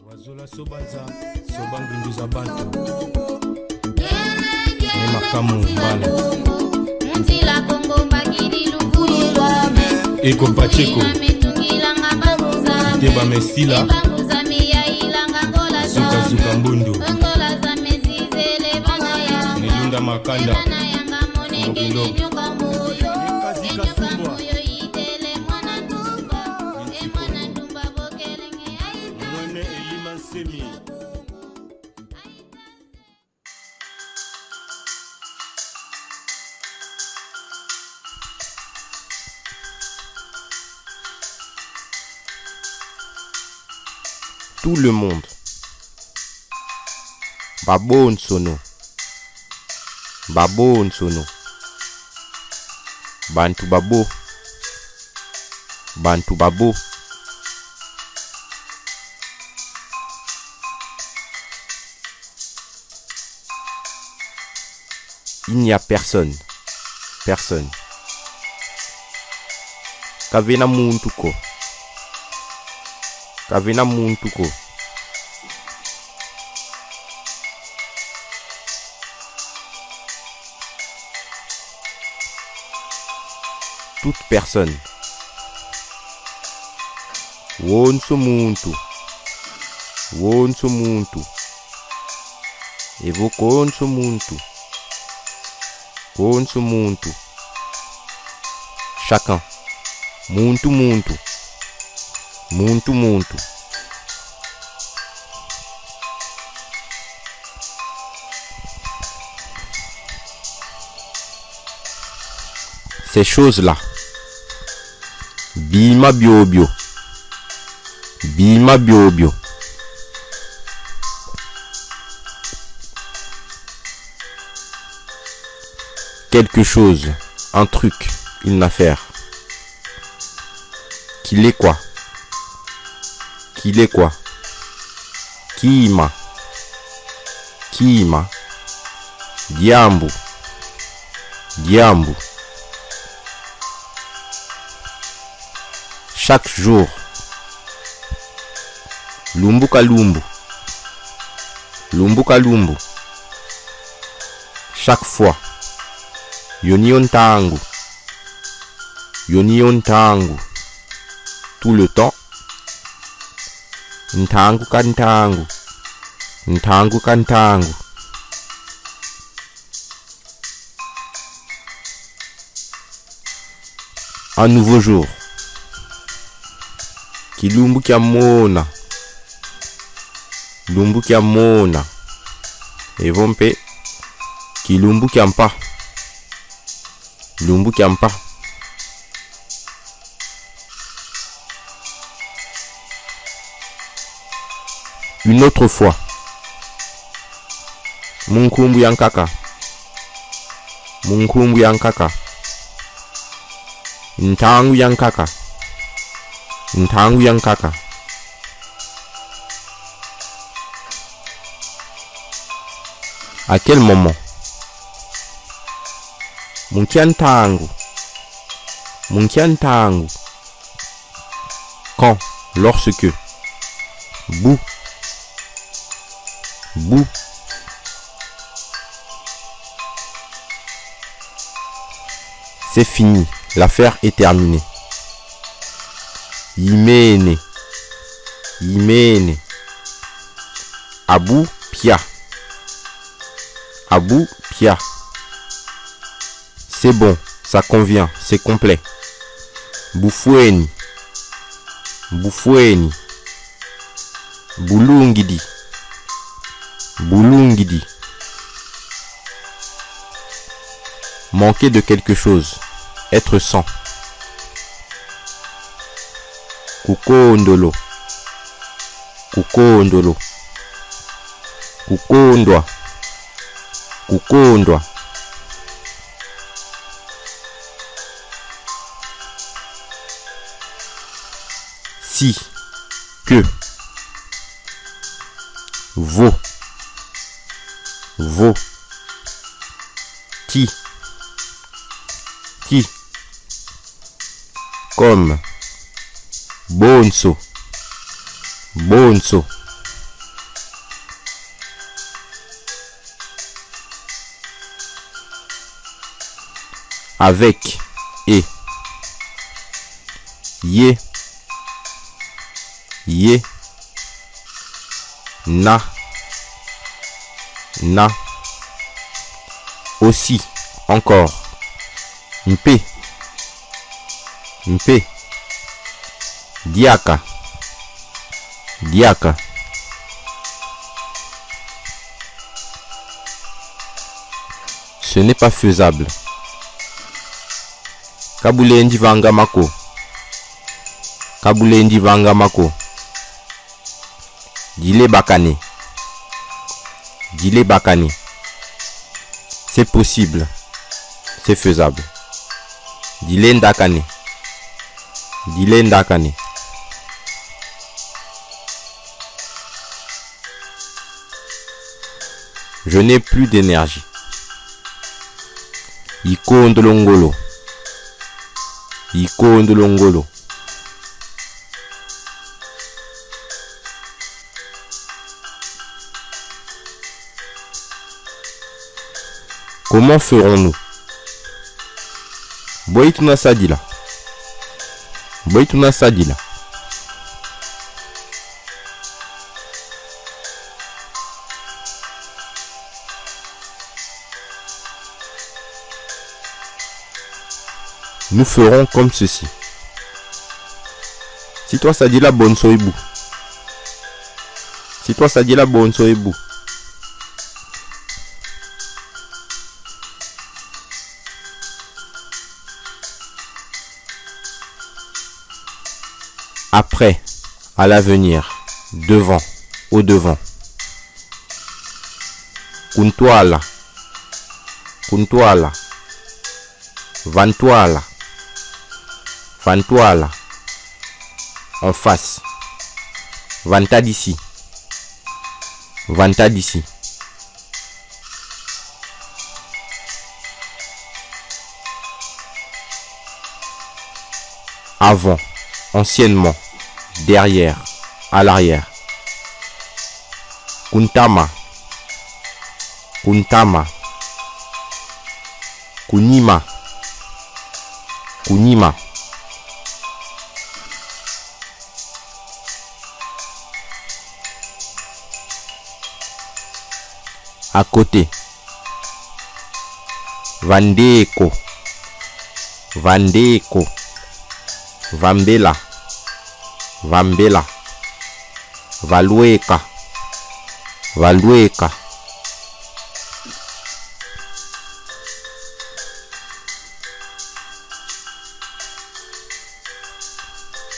Wazola sobanza sobangunduza bantu makamu mbala Mtila Kongo bagiri lukula Eko Pacheco Teba Mesila Zuka Zuka Mbundu Melunda Makanda Mokilo Mwene Elima Semi. Tout le monde. Babo Nsono. Babo Nsono. Bantu Babo. Bantu Babo. Il n'y a personne. Personne. Kavena Muntuko. Kavena Muntuko. Toute personne. Wonso muntu. Wonso muntu. Evoco wonso muntu. Wonso muntu. Chacun. Muntu muntu. Muntu muntu. Ces choses-là. Bima biobio. Bima biobio. Quelque chose, un truc, une affaire. Qu'il est quoi? Qu'il est quoi? Kima. Kima. Diambu. Diambu. Chaque jour. Lumbu kalumbu. Lumbu kalumbu. Chaque fois. Yonion tangu. Yonion tangu. Tout le temps. Ntangu kantangu. Ntangu kantangu. Un nouveau jour. Kilumbu kya mona. Lumbu kya mona. Evompe. Kilumbu kya mpa. Lumbu kya mpa. Une autre fois. Munkumbu yankaka. Munkumbu yankaka. Ntangu yankaka. Ntangu yankaka. À quel moment? Munkiantangu. Munkiantangu. Quand? Lorsque. Bou. Bou. C'est fini. L'affaire est terminée. Imene. Imene. Abou Pia. Abou Pia. C'est bon, ça convient, c'est complet. Boufueni. Boufueni. Bulungidi. Bulungidi. Manquer de quelque chose. Être sans. Kukondolo. Kukondolo. Kukondwa. Kukondwa. Si. Que. Vaut. Vaut. Qui. Qui. Comme. Bonso. bonso, avec et ye, ye, na, aussi, encore, mpe, diaka, ce n'est pas faisable. Kabulendi vanga mako, dile bakane, c'est possible, c'est faisable. Dile ndakane, je n'ai plus d'énergie. Iko ndolongolo, comment ferons-nous? Boituna sadila. Nous ferons comme ceci. Si toi ça dit la bonne soibou. Après, à l'avenir, devant, au devant. Kuntuala, vantuala, en face, vanta d'ici, avant, anciennement, derrière, à l'arrière. Kuntama, kunima, à côté, vandeko, vambela, valueka,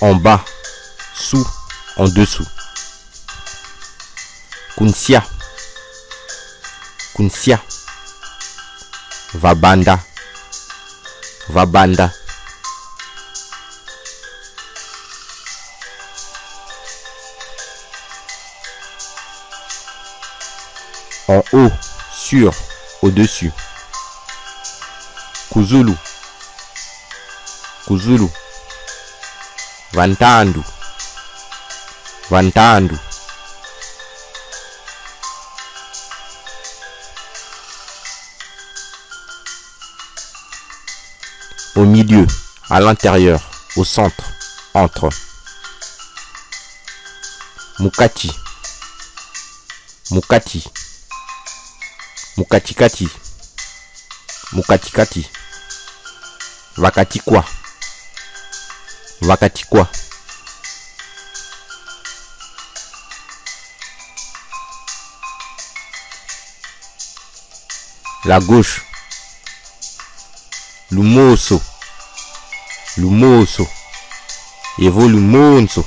en bas, sous, en dessous. Kunsia, vabanda, en haut, sur, au-dessus. Kuzulu, vantandu, au milieu, à l'intérieur, au centre, entre. Mukati, vakati quoi, la gauche, lumoso, evo lumonso,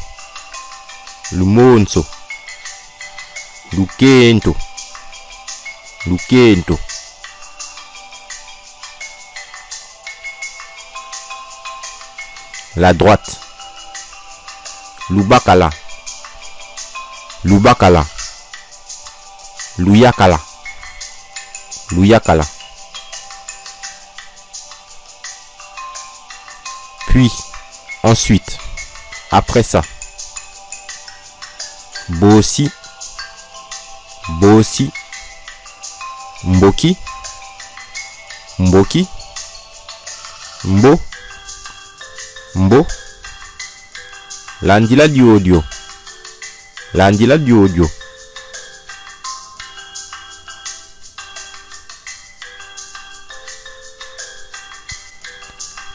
lukento, la droite, lubakala, luyakala. Puis, ensuite, après ça, Bosi, bosi. Mboki, mboki. Mbo, mbo. Landila diodio, landila diodio.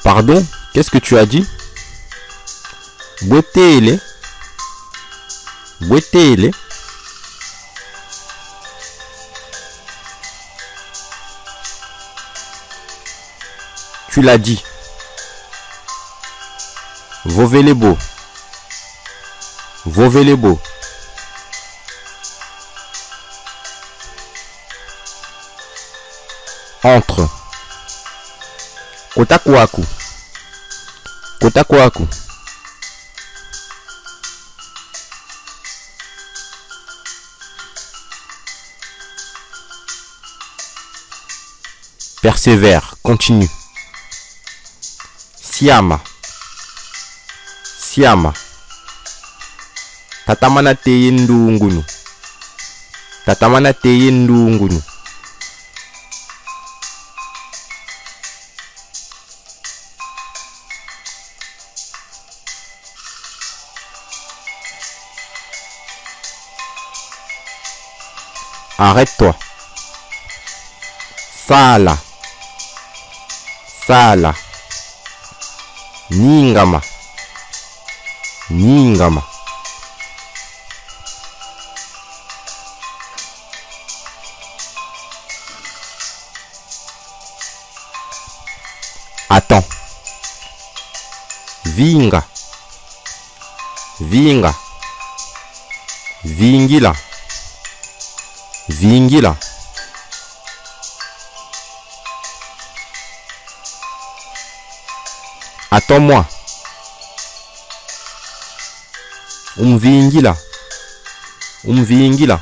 Pardon, qu'est-ce que tu as dit? Bwetele, bwetele. Tu l'as dit. Vovelebo, vovelebo. Entre. Kotakuaku, kotakuaku. Persévère, continue. Siama, siama. Tatamana teye ndungunu, tatamana teye ndungunu. Arrête-toi. Sala, sala. Ningama, ningama. Attends. Vinga, vinga. Vingila, vingila. Attends-moi. Umvingila, umvingila.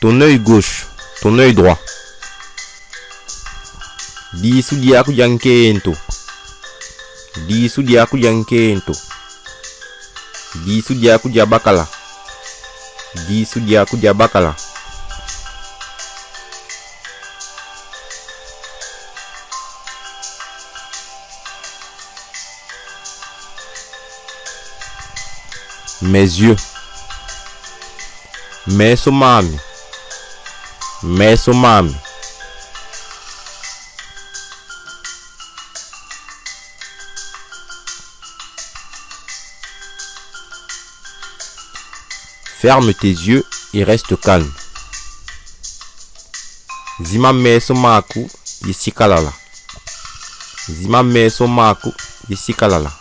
Ton œil gauche, ton œil droit. Disu diaku jankento. Disu diaku jankento. Disu diaku jabakala. Disu diaku jabakala. Mes yeux. Meso mami. Meso mami. Ferme tes yeux et reste calme. Zima meso maku yisikalala. Zima meso maku yisikalala.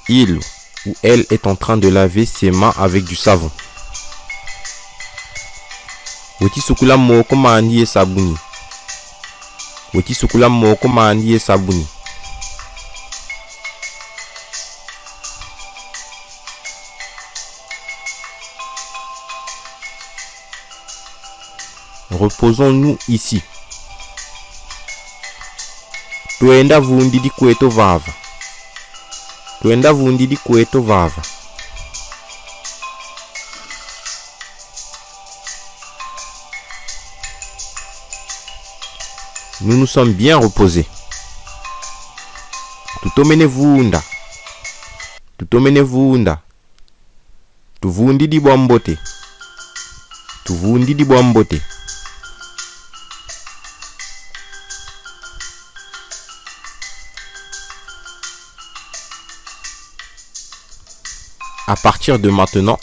Il ou elle est en train de laver ses mains avec du savon. Woti sukula moko mandi sabuni. Woti sukula moko mandi sabuni. Reposons-nous ici. Tuenda vundidi kweto vava. Tuenda vundidi kweto vava. Nous nous sommes bien reposés. Tutomene vunda. Tutomene vunda. Tuvundidi bwambote. Tuvundidi bwambote. À partir de maintenant,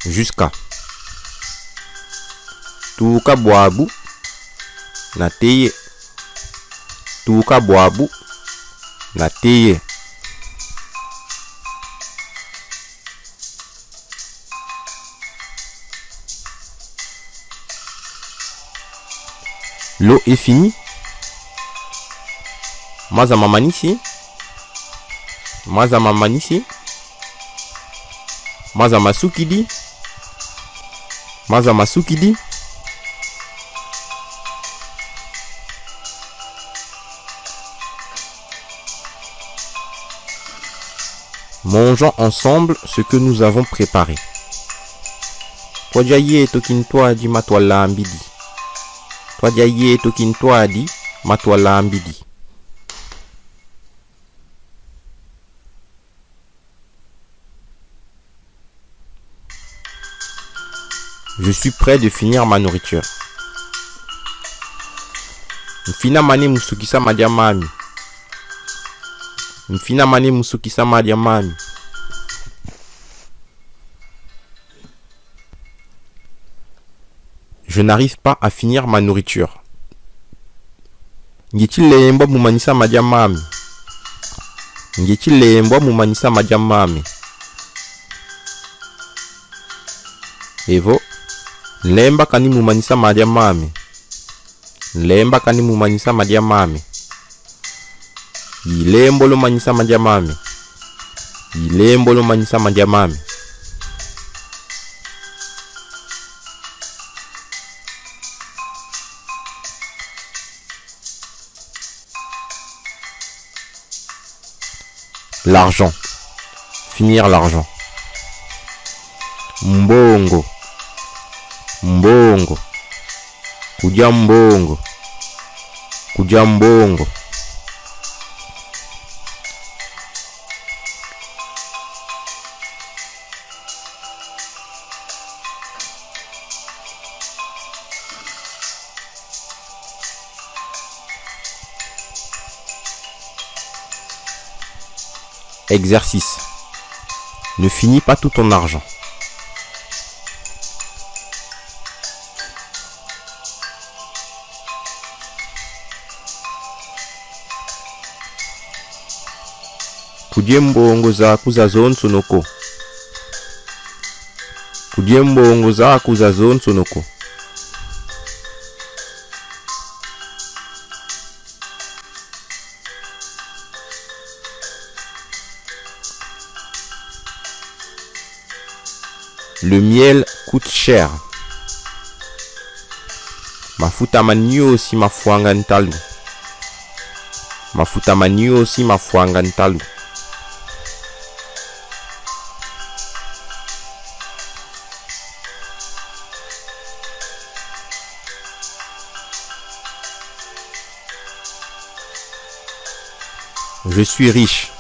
jusqu'à Tuka Boabu Nateye. Tuka Boabu Nateye. L'eau est finie. Maza mamanisi. Maza mamanisi. Maza masukidi. Maza masukidi. Mangeons ensemble ce que nous avons préparé. Twajaye tokintwadi matwala mbidi. Twajaye tokintwadi matwala mbidi. Je suis prêt de finir ma nourriture. Mfina mani musukisa madia mami. Mfina mani musukisa madia mami. Je n'arrive pas à finir ma nourriture. Ngichilembo mumanisa madia mami. Ngichilembo mumanisa madia mami. Evo. Lemba kani mumanisa madia mami. Lemba kani mumanisa madia mami. Ilembo lo manisa madia mami. Ilembo lo manisa madia mami. L'argent. Finir l'argent. Mbongo. Mbongo. Kuja mbongo. Kuja mbongo. Exercice. Ne finis pas tout ton argent. Kudie mbongo zaku za zonsonoko. Kudie mbongo zaku za zonsonoko. Le miel coûte cher. Mafuta manio si mafuanga ntalu. Mafuta manio si mafuanga ntalu. Je suis riche.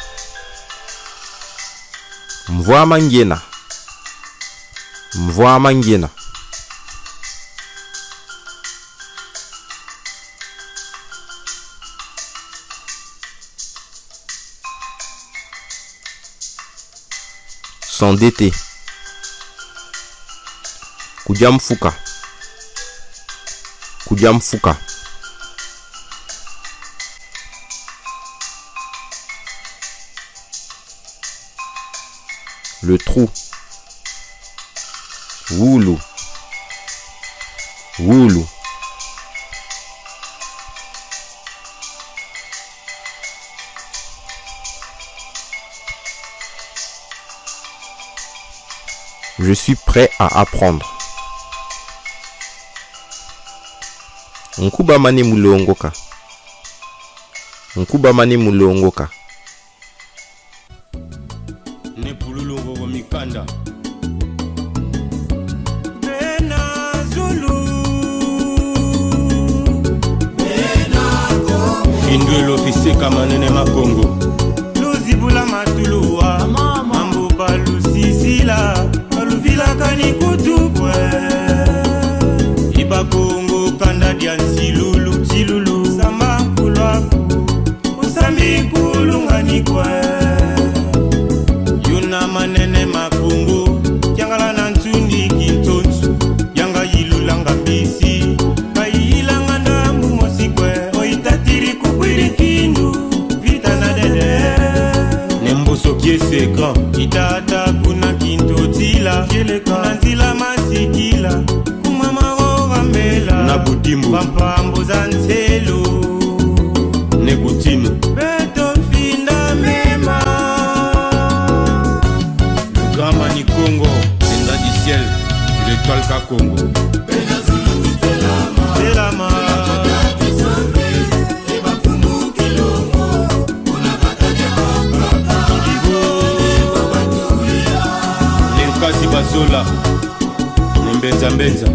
Mvua mangena. Mvua mangena. S'endetter. Kuja mfuka. Kuja mfuka. Le trou. Wulu. Wulu. Je suis prêt à apprendre. Nkuba mane mulongoka. Nkuba mane mulongoka. Ne pululungo mikanda. Bena Zulu. Findwelo fiseka manene makongo. Luzibula matuluwa. Mambo balusisila. Baluvila kanikutupwe. Iba Kongo kanda diansilulu. Silulu. Samba kulwaku. Usambi kulunganikwe. Yuna manene makongo. Yangala nantundi kintonsu. Yanga yilulanga bisi. Kailanga ndambu mosikwe. Oitatiri kukwiri kindu. Vita na dede. Nemboso kiese grand. Itata kuna kintotila. Jeleka nanzila masikila. Kumamaro vambela. Na budimbu. Pampambo za nzelo. Ne kutinu. Beto finda mema. Gama ni Kongo. makongo telama lenkasi bazola ne mbenza